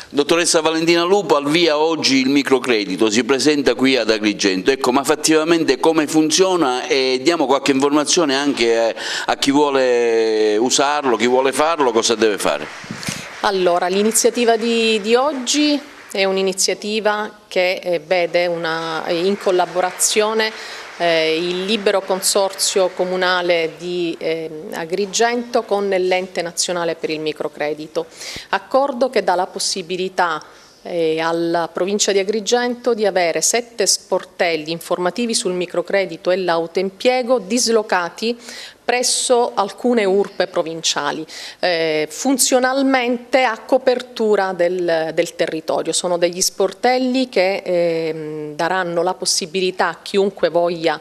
Dottoressa Valentina Lupo, al via oggi il microcredito, si presenta qui ad Agrigento. Ecco, ma fattivamente come funziona e diamo qualche informazione anche a chi vuole usarlo, chi vuole farlo, cosa deve fare? Allora, l'iniziativa di oggi è un'iniziativa che vede in collaborazione il libero consorzio comunale di Agrigento con l'Ente Nazionale per il Microcredito, accordo che dà la possibilità alla provincia di Agrigento di avere 7 sportelli informativi sul microcredito e l'autoimpiego dislocati presso alcune URP provinciali, funzionalmente a copertura del territorio. Sono degli sportelli che daranno la possibilità a chiunque voglia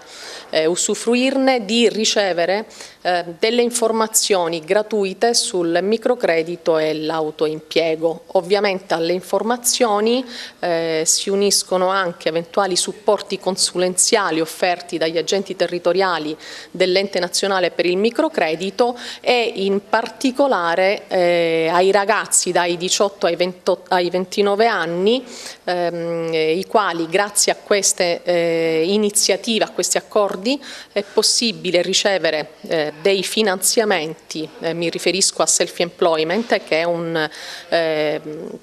usufruirne di ricevere delle informazioni gratuite sul microcredito e l'autoimpiego. Ovviamente alle informazioni si uniscono anche eventuali supporti consulenziali offerti dagli agenti territoriali dell'Ente Nazionale per il Microcredito e in particolare ai ragazzi dai 18 ai 29 anni, i quali grazie a queste iniziative, a questi accordi, è possibile ricevere dei finanziamenti, mi riferisco a self-employment, che è un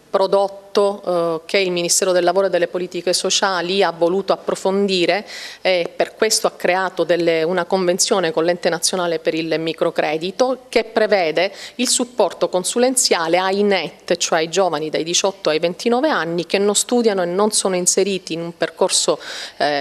prodotto che il Ministero del Lavoro e delle Politiche Sociali ha voluto approfondire e per questo ha creato una convenzione con l'Ente Nazionale per il Microcredito che prevede il supporto consulenziale ai NEET, cioè ai giovani dai 18 ai 29 anni che non studiano e non sono inseriti in un percorso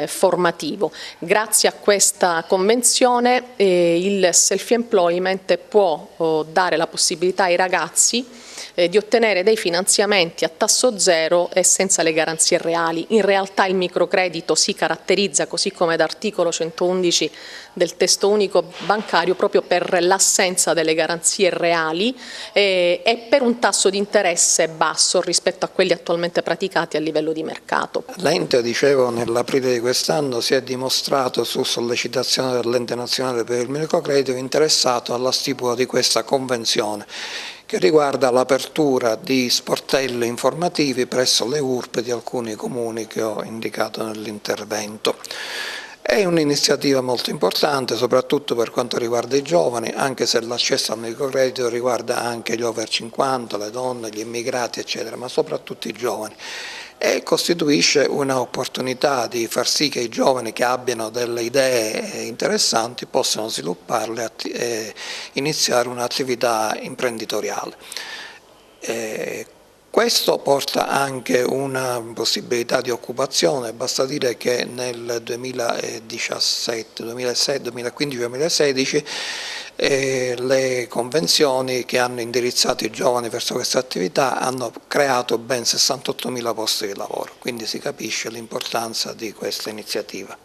formativo. Grazie a questa convenzione il self-employment può dare la possibilità ai ragazzi di ottenere dei finanziamenti a tasso zero e senza le garanzie reali. In realtà il microcredito si caratterizza, così come da articolo 111 del testo unico bancario, proprio per l'assenza delle garanzie reali e per un tasso di interesse basso rispetto a quelli attualmente praticati a livello di mercato. L'ente, dicevo, nell'aprile di quest'anno si è dimostrato, su sollecitazione dell'Ente Nazionale per il Microcredito, interessato alla stipula di questa convenzione che riguarda l'apertura di sportelli informativi presso le URP di alcuni comuni che ho indicato nell'intervento. È un'iniziativa molto importante, soprattutto per quanto riguarda i giovani, anche se l'accesso al microcredito riguarda anche gli over 50, le donne, gli immigrati, eccetera, ma soprattutto i giovani. E costituisce un'opportunità di far sì che i giovani che abbiano delle idee interessanti possano svilupparle e iniziare un'attività imprenditoriale. Questo porta anche una possibilità di occupazione, basta dire che nel 2017, 2015-2016 le convenzioni che hanno indirizzato i giovani verso questa attività hanno creato ben 68.000 posti di lavoro, quindi si capisce l'importanza di questa iniziativa.